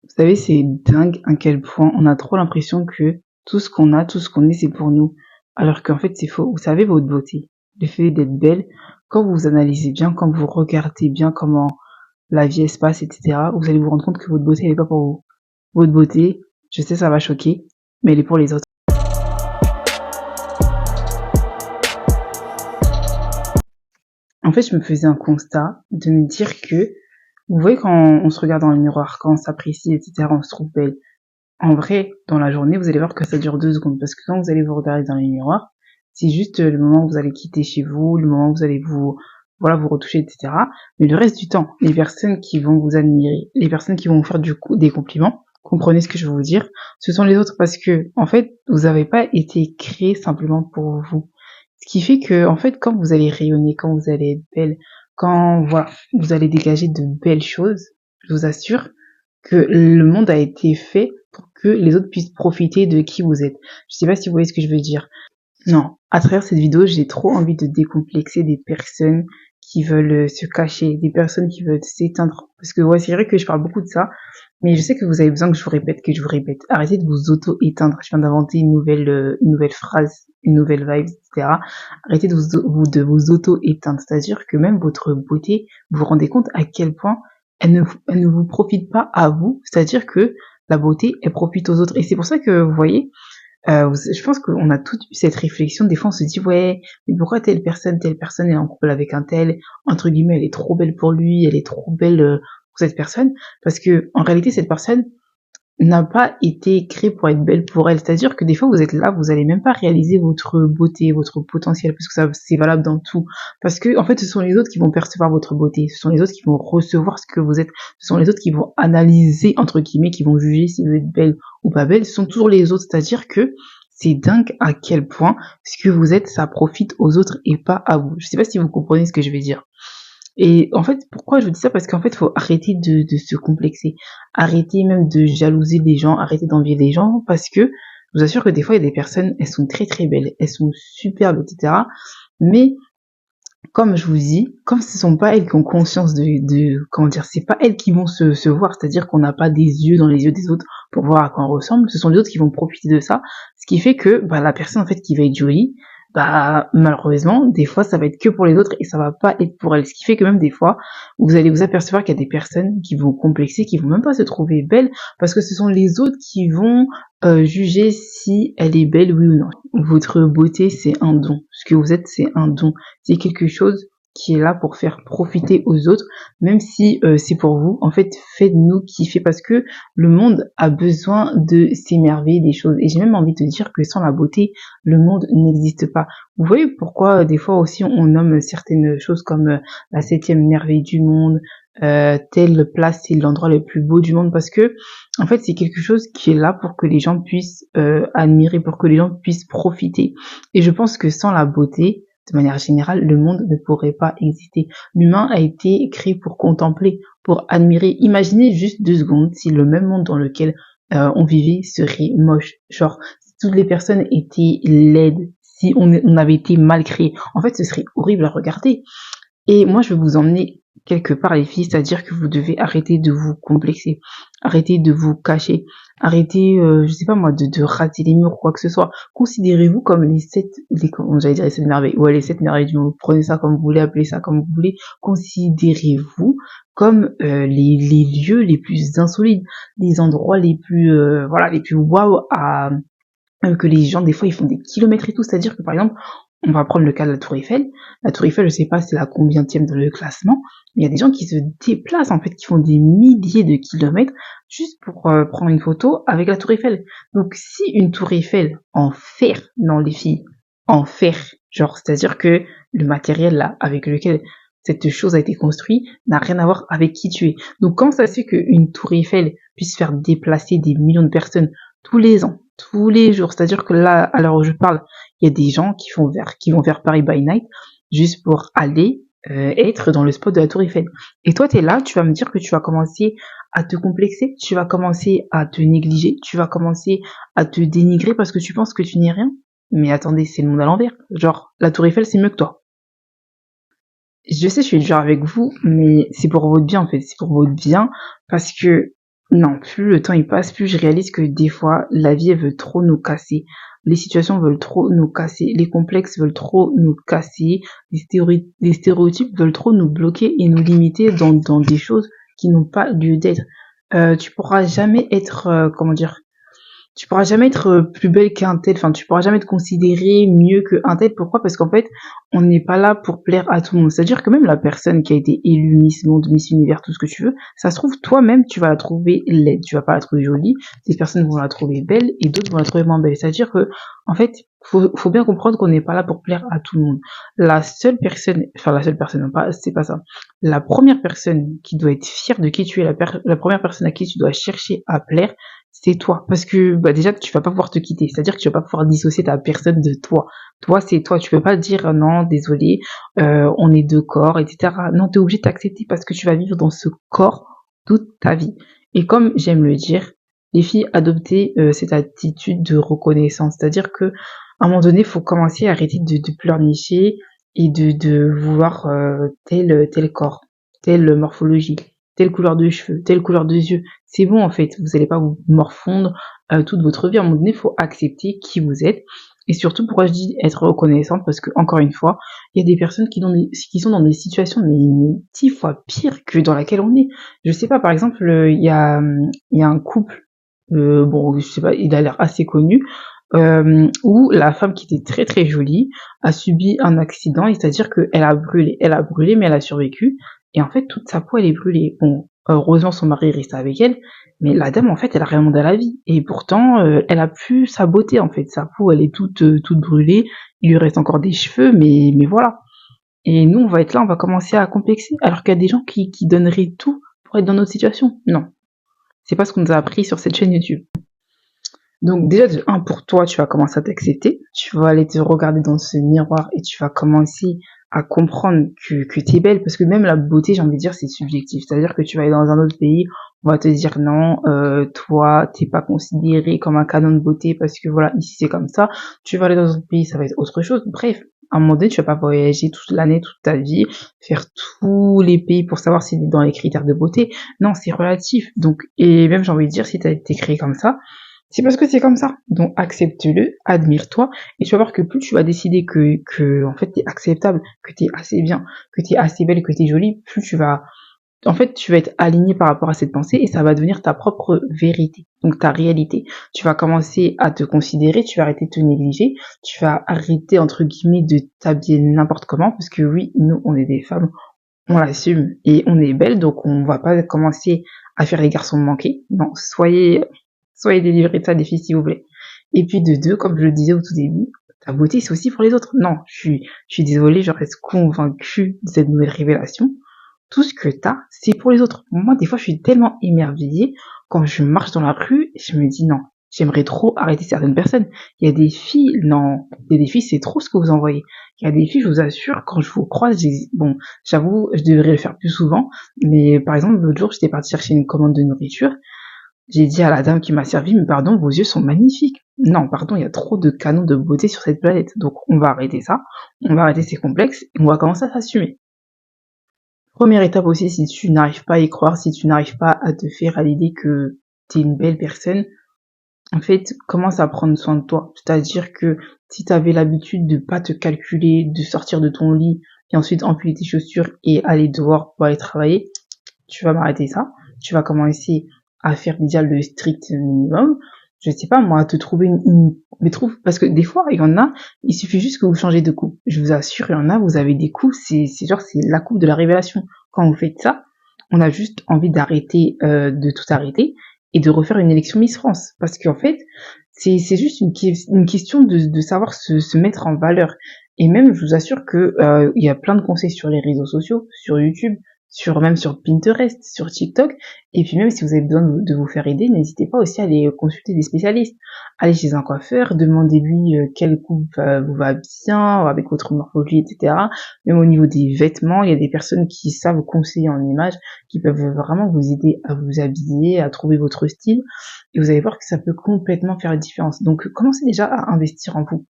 Vous savez, c'est dingue à quel point on a trop l'impression que tout ce qu'on a, tout ce qu'on est, c'est pour nous. Alors qu'en fait, c'est faux. Vous savez, votre beauté, le fait d'être belle, quand vous analysez bien, quand vous regardez bien comment la vie se passe, etc., vous allez vous rendre compte que votre beauté, elle est pas pour vous. Votre beauté, je sais, ça va choquer, mais elle est pour les autres. En fait, je me faisais un constat de me dire que, vous voyez, quand on se regarde dans le miroir, quand on s'apprécie, etc., on se trouve belle. En vrai, dans la journée, vous allez voir que ça dure 2 secondes, parce que quand vous allez vous regarder dans le miroir, c'est juste le moment où vous allez quitter chez vous, le moment où vous allez voilà, vous retoucher, etc. Mais le reste du temps, les personnes qui vont vous admirer, les personnes qui vont vous faire des compliments, comprenez ce que je veux vous dire, ce sont les autres parce que, en fait, vous n'avez pas été créé simplement pour vous. Ce qui fait que, en fait, quand vous allez rayonner, quand vous allez être belle, quand, voilà, vous allez dégager de belles choses, je vous assure que le monde a été fait pour que les autres puissent profiter de qui vous êtes. Je sais pas si vous voyez ce que je veux dire. Non, à travers cette vidéo, j'ai trop envie de décomplexer des personnes qui veulent se cacher, des personnes qui veulent s'éteindre. Parce que ouais, c'est vrai que je parle beaucoup de ça, mais je sais que vous avez besoin que je vous répète, que je vous répète. Arrêtez de vous auto-éteindre. Je viens d'inventer une nouvelle phrase, une nouvelle vibe, etc. Arrêtez de vous auto-éteindre. C'est-à-dire que même votre beauté, vous vous rendez compte à quel point elle ne vous profite pas à vous. C'est-à-dire que la beauté, elle profite aux autres. Et c'est pour ça que, vous voyez, je pense qu'on a toutes eu cette réflexion. Des fois, on se dit, ouais, mais pourquoi telle personne est en couple avec un tel, entre guillemets, elle est trop belle pour lui, elle est trop belle pour cette personne. Parce que, en réalité, cette personne n'a pas été créée pour être belle pour elle. C'est-à-dire que des fois, vous êtes là, vous allez même pas réaliser votre beauté, votre potentiel, parce que ça, c'est valable dans tout. Parce que, en fait, ce sont les autres qui vont percevoir votre beauté. Ce sont les autres qui vont recevoir ce que vous êtes. Ce sont les autres qui vont analyser, entre guillemets, qui vont juger si vous êtes belle ou pas belle. Ce sont toujours les autres. C'est-à-dire que c'est dingue à quel point ce que vous êtes, ça profite aux autres et pas à vous. Je sais pas si vous comprenez ce que je vais dire. Et en fait, pourquoi je vous dis ça? Parce qu'en fait, il faut arrêter de se complexer. Arrêter même de jalouser les gens, arrêter d'envier les gens, parce que je vous assure que des fois, il y a des personnes, elles sont très très belles, elles sont superbes, etc. Mais comme je vous dis, comme ce sont pas elles qui ont conscience comment dire, c'est pas elles qui vont se voir, c'est-à-dire qu'on n'a pas des yeux dans les yeux des autres pour voir à quoi on ressemble, ce sont les autres qui vont profiter de ça, ce qui fait que bah, la personne en fait qui va être jolie, bah malheureusement, des fois ça va être que pour les autres et ça va pas être pour elle, ce qui fait que même des fois, vous allez vous apercevoir qu'il y a des personnes qui vont complexer, qui vont même pas se trouver belles, parce que ce sont les autres qui vont juger si elle est belle, oui ou non. Votre beauté, c'est un don. Ce que vous êtes, c'est un don. C'est quelque chose qui est là pour faire profiter aux autres, même si c'est pour vous. En fait, faites-nous kiffer parce que le monde a besoin de s'émerveiller des choses. Et j'ai même envie de dire que sans la beauté, le monde n'existe pas. Vous voyez pourquoi des fois aussi on nomme certaines choses comme la 7e merveille du monde, telle place c'est l'endroit le plus beau du monde, parce que en fait c'est quelque chose qui est là pour que les gens puissent admirer, pour que les gens puissent profiter. Et je pense que sans la beauté, de manière générale, le monde ne pourrait pas exister. L'humain a été créé pour contempler, pour admirer. Imaginez juste 2 secondes si le même monde dans lequel on vivait serait moche. Genre, si toutes les personnes étaient laides, si on avait été mal créé. En fait, ce serait horrible à regarder. Et moi, je vais vous emmener quelque part, les filles, c'est-à-dire que vous devez arrêter de vous complexer, arrêter de vous cacher, arrêter, je sais pas moi, de rater les murs ou quoi que ce soit. Considérez-vous comme comment j'allais dire les 7 merveilles, ouais, les 7 merveilles du monde. Prenez ça comme vous voulez, appelez ça comme vous voulez. Considérez-vous comme les lieux les plus insolites, les endroits les plus, voilà, les plus waouh que les gens, des fois, ils font des kilomètres et tout. C'est-à-dire que, par exemple, on va prendre le cas de la Tour Eiffel. La Tour Eiffel, je sais pas c'est la combientième dans le classement, mais il y a des gens qui se déplacent, en fait, qui font des milliers de kilomètres juste pour prendre une photo avec la Tour Eiffel. Donc, si une Tour Eiffel en fer, non les filles, en fer, genre, c'est-à-dire que le matériel là, avec lequel cette chose a été construite, n'a rien à voir avec qui tu es. Donc, quand ça se fait qu'une Tour Eiffel puisse faire déplacer des millions de personnes tous les ans, tous les jours, c'est-à-dire que là, à l'heure où je parle, il y a des gens qui vont vers Paris by Night juste pour aller être dans le spot de la Tour Eiffel. Et toi, t'es là, tu vas me dire que tu vas commencer à te complexer, tu vas commencer à te négliger, tu vas commencer à te dénigrer parce que tu penses que tu n'es rien. Mais attendez, c'est le monde à l'envers. Genre, la Tour Eiffel, c'est mieux que toi. Je sais, je suis dur avec vous, mais c'est pour votre bien, en fait. C'est pour votre bien parce que Non, plus le temps il passe, plus je réalise que des fois, la vie, elle veut trop nous casser. Les situations veulent trop nous casser. Les complexes veulent trop nous casser. Les stéréotypes veulent trop nous bloquer et nous limiter dans des choses qui n'ont pas lieu d'être. Tu pourras jamais être, comment dire, tu pourras jamais être plus belle qu'un tel, enfin tu pourras jamais te considérer mieux qu'un tel. Pourquoi? Parce qu'en fait, on n'est pas là pour plaire à tout le monde. C'est-à-dire que même la personne qui a été élue Miss Monde, Miss Univers, tout ce que tu veux, ça se trouve toi-même tu vas la trouver laide, tu vas pas la trouver jolie, des personnes vont la trouver belle et d'autres vont la trouver moins belle. C'est-à-dire que en fait, faut bien comprendre qu'on n'est pas là pour plaire à tout le monde. La seule personne, non, pas, c'est pas ça. La première personne qui doit être fière de qui tu es, la première personne à qui tu dois chercher à plaire, c'est toi. Parce que bah, déjà, tu vas pas pouvoir te quitter. C'est-à-dire que tu vas pas pouvoir dissocier ta personne de toi. Toi, c'est toi. Tu peux pas dire non, désolé, on est deux corps, etc. Non, t'es obligé de t'accepter parce que tu vas vivre dans ce corps toute ta vie. Et comme j'aime le dire, les filles, adoptez cette attitude de reconnaissance. C'est-à-dire que à un moment donné, il faut commencer à arrêter de pleurnicher et de vouloir tel corps, telle morphologie, telle couleur de cheveux, telle couleur de yeux. C'est bon en fait, vous n'allez pas vous morfondre toute votre vie. À un moment donné, il faut accepter qui vous êtes. Et surtout, pourquoi je dis être reconnaissante, parce que encore une fois, il y a des personnes qui sont dans des situations mais 10 fois pires que dans laquelle on est. Je sais pas, par exemple, il y a un couple, bon, je sais pas, il a l'air assez connu, où la femme qui était très très jolie a subi un accident, et c'est-à-dire qu'elle a brûlé, mais elle a survécu. Et en fait, toute sa peau, elle est brûlée. Bon, heureusement, son mari est resté avec elle, mais la dame, en fait, elle a rien demandé à la vie. Et pourtant, elle a pu sa beauté, en fait. Sa peau, elle est toute brûlée. Il lui reste encore des cheveux, mais voilà. Et nous, on va être là, on va commencer à complexer, alors qu'il y a des gens qui donneraient tout pour être dans notre situation. Non. C'est pas ce qu'on nous a appris sur cette chaîne YouTube. Donc déjà de un pour toi, tu vas commencer à t'accepter, tu vas aller te regarder dans ce miroir et tu vas commencer à comprendre que tu es belle, parce que même la beauté, j'ai envie de dire, c'est subjectif. C'est-à-dire que tu vas aller dans un autre pays, on va te dire non, toi, t'es pas considéré comme un canon de beauté parce que voilà, ici c'est comme ça. Tu vas aller dans un autre pays, ça va être autre chose. Bref, à un moment donné, tu vas pas voyager toute l'année, toute ta vie, faire tous les pays pour savoir si t'es dans les critères de beauté. Non, c'est relatif. Donc, et même j'ai envie de dire, si t'as été créé comme ça, c'est parce que c'est comme ça. Donc accepte-le, admire-toi, et tu vas voir que plus tu vas décider que en fait t'es acceptable, que t'es assez bien, que t'es assez belle, que t'es jolie, plus tu vas être aligné par rapport à cette pensée et ça va devenir ta propre vérité, donc ta réalité. Tu vas commencer à te considérer, tu vas arrêter de te négliger, tu vas arrêter entre guillemets de t'habiller n'importe comment, parce que oui, nous on est des femmes, on l'assume et on est belle, donc on va pas commencer à faire les garçons manqués. Non, soyez délivrés de ça, les filles, s'il vous plaît. Et puis de deux, comme je le disais au tout début, ta beauté, c'est aussi pour les autres. Non, je suis désolée, je reste convaincue de cette nouvelle révélation. Tout ce que t'as, c'est pour les autres. Moi, des fois, je suis tellement émerveillée quand je marche dans la rue, je me dis non, j'aimerais trop arrêter certaines personnes. Il y a des filles, non, il y a des filles, c'est trop ce que vous envoyez. Il y a des filles, je vous assure, quand je vous croise, bon, j'avoue, je devrais le faire plus souvent, mais par exemple, l'autre jour, j'étais partie chercher une commande de nourriture. J'ai dit à la dame qui m'a servi, mais pardon, vos yeux sont magnifiques. Non, pardon, il y a trop de canons de beauté sur cette planète. Donc, on va arrêter ça. On va arrêter ces complexes et on va commencer à s'assumer. Première étape aussi, si tu n'arrives pas à y croire, si tu n'arrives pas à te faire à l'idée que t'es une belle personne, en fait, commence à prendre soin de toi. C'est-à-dire que si t'avais l'habitude de pas te calculer, de sortir de ton lit et ensuite empiler tes chaussures et aller dehors pour aller travailler, tu vas m'arrêter ça. Tu vas commencer à faire déjà le strict minimum. Je sais pas, moi, à te trouver mais parce que des fois, il y en a, il suffit juste que vous changez de coupe. Je vous assure, il y en a, vous avez des coups, c'est genre, c'est la coupe de la révélation. Quand vous faites ça, on a juste envie d'arrêter, de tout arrêter et de refaire une élection Miss France. Parce qu'en fait, c'est juste une question de savoir se mettre en valeur. Et même, je vous assure que il y a plein de conseils sur les réseaux sociaux, sur YouTube, même sur Pinterest, sur TikTok. Et puis même si vous avez besoin de vous faire aider, n'hésitez pas aussi à aller consulter des spécialistes. Allez chez un coiffeur, demandez-lui quelle coupe vous va bien, avec votre morphologie, etc. Même au niveau des vêtements, il y a des personnes qui savent conseiller en images, qui peuvent vraiment vous aider à vous habiller, à trouver votre style. Et vous allez voir que ça peut complètement faire la différence. Donc commencez déjà à investir en vous.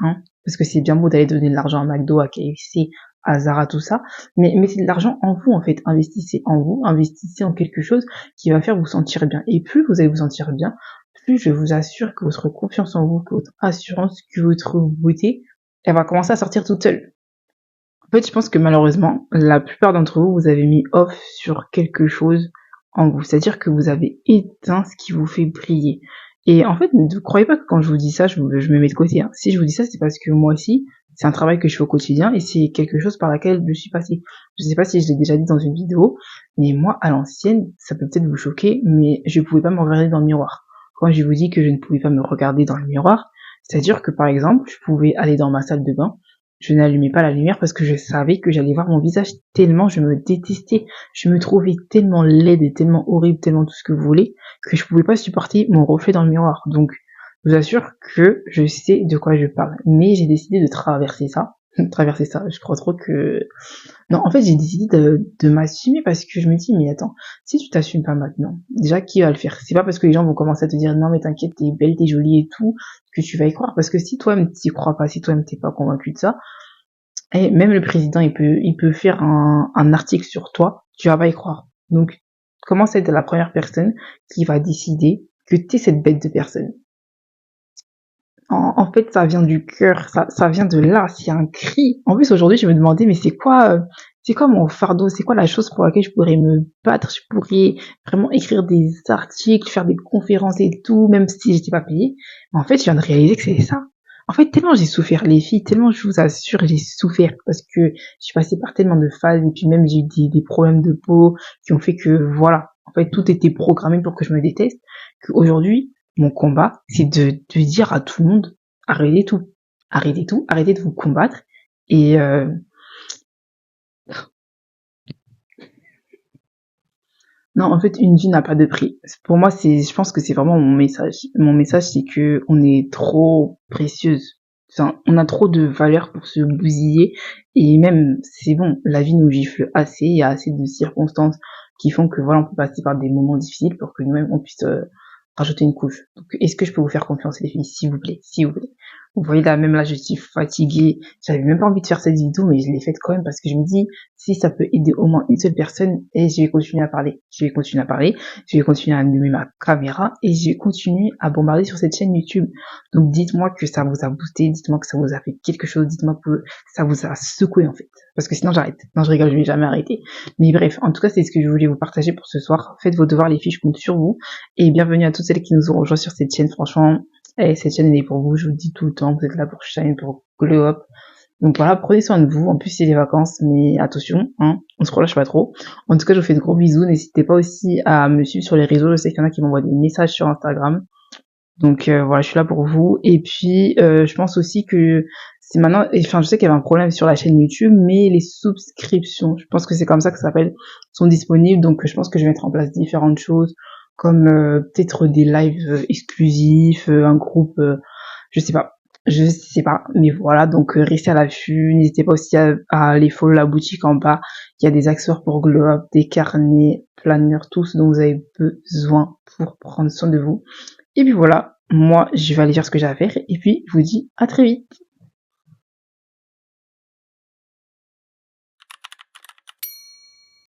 Hein, parce que c'est bien beau d'aller donner de l'argent à McDo, à KFC, à Zara, tout ça, mais mettez de l'argent en vous, en fait. Investissez en vous, investissez en quelque chose qui va faire vous sentir bien. Et plus vous allez vous sentir bien, plus je vous assure que votre confiance en vous, que votre assurance, que votre beauté, elle va commencer à sortir toute seule. En fait, je pense que malheureusement, la plupart d'entre vous, vous avez mis off sur quelque chose en vous. C'est-à-dire que vous avez éteint ce qui vous fait briller. Et en fait, ne croyez pas que quand je vous dis ça, je me mets de côté. Hein. Si je vous dis ça, c'est parce que moi aussi, c'est un travail que je fais au quotidien et c'est quelque chose par laquelle je suis passée. Je sais pas si je l'ai déjà dit dans une vidéo, mais moi, à l'ancienne, ça peut peut-être vous choquer, mais je pouvais pas me regarder dans le miroir. Quand je vous dis que je ne pouvais pas me regarder dans le miroir, c'est-à-dire que par exemple, je pouvais aller dans ma salle de bain, je n'allumais pas la lumière parce que je savais que j'allais voir mon visage tellement je me détestais. Je me trouvais tellement laide et tellement horrible, tellement tout ce que vous voulez, que je pouvais pas supporter mon reflet dans le miroir. Donc, je vous assure que je sais de quoi je parle. Mais j'ai décidé de traverser ça. Traverser ça, je crois trop que... Non, en fait, j'ai décidé de m'assumer parce que je me dis, mais attends, si tu t'assumes pas maintenant, déjà, qui va le faire? C'est pas parce que les gens vont commencer à te dire, non, mais t'inquiète, t'es belle, t'es jolie et tout, que tu vas y croire. Parce que si toi-même t'y crois pas, si toi-même t'es pas convaincu de ça, et même le président, il peut faire un article sur toi, tu vas pas y croire. Donc, commence à être la première personne qui va décider que t'es cette bête de personne. En fait, ça vient du cœur, ça vient de là, c'est un cri. En plus, aujourd'hui, je me demandais, mais c'est quoi mon fardeau, c'est quoi la chose pour laquelle je pourrais me battre, je pourrais vraiment écrire des articles, faire des conférences et tout, même si j'étais pas payée. Mais en fait, je viens de réaliser que c'est ça. En fait, tellement j'ai souffert, les filles, tellement je vous assure, j'ai souffert parce que je suis passée par tellement de phases et puis même j'ai eu des problèmes de peau qui ont fait que, voilà, en fait, tout était programmé pour que je me déteste, qu'aujourd'hui, mon combat, c'est de dire à tout le monde, arrêtez tout. Arrêtez tout, arrêtez de vous combattre. Et non, en fait, une vie n'a pas de prix. Pour moi, je pense que c'est vraiment mon message. Mon message, c'est que on est trop précieuse. Enfin, on a trop de valeur pour se bousiller. Et même, c'est bon, la vie nous gifle assez. Il y a assez de circonstances qui font que voilà, on peut passer par des moments difficiles pour que nous-mêmes on puisse rajouter une couche. Donc, est-ce que je peux vous faire confiance, les filles, s'il vous plaît, s'il vous plaît. Vous voyez là, même là, je suis fatiguée. J'avais même pas envie de faire cette vidéo, mais je l'ai faite quand même parce que je me dis, si ça peut aider au moins une seule personne, et je vais continuer à parler. Je vais continuer à parler, je vais continuer à allumer ma caméra et je vais continuer à bombarder sur cette chaîne YouTube. Donc, dites-moi que ça vous a boosté, dites-moi que ça vous a fait quelque chose, dites-moi que ça vous a secoué, en fait. Parce que sinon, j'arrête. Non, je rigole, je vais jamais arrêter. Mais bref, en tout cas, c'est ce que je voulais vous partager pour ce soir. Faites vos devoirs, les filles, je compte sur vous. Et bienvenue à toutes celles qui nous ont rejoints sur cette chaîne, franchement. Et cette chaîne elle est pour vous, je vous le dis tout le temps, vous êtes là pour shine, pour glow up. Donc voilà, prenez soin de vous. En plus, c'est les vacances, mais attention, hein, on se relâche pas trop. En tout cas, je vous fais de gros bisous. N'hésitez pas aussi à me suivre sur les réseaux. Je sais qu'il y en a qui m'envoient des messages sur Instagram. Donc voilà, je suis là pour vous. Et puis, je pense aussi que c'est maintenant, enfin, je sais qu'il y avait un problème sur la chaîne YouTube, mais les subscriptions, je pense que c'est comme ça que ça s'appelle, sont disponibles. Donc je pense que je vais mettre en place différentes choses, comme peut-être des lives exclusifs, un groupe, je sais pas. Je sais pas, mais voilà, donc restez à l'affût, n'hésitez pas aussi à aller follow la boutique en bas, il y a des accessoires pour glow up, des carnets, planeurs, tout ce dont vous avez besoin pour prendre soin de vous. Et puis voilà, moi je vais aller faire ce que j'ai à faire, et puis je vous dis à très vite.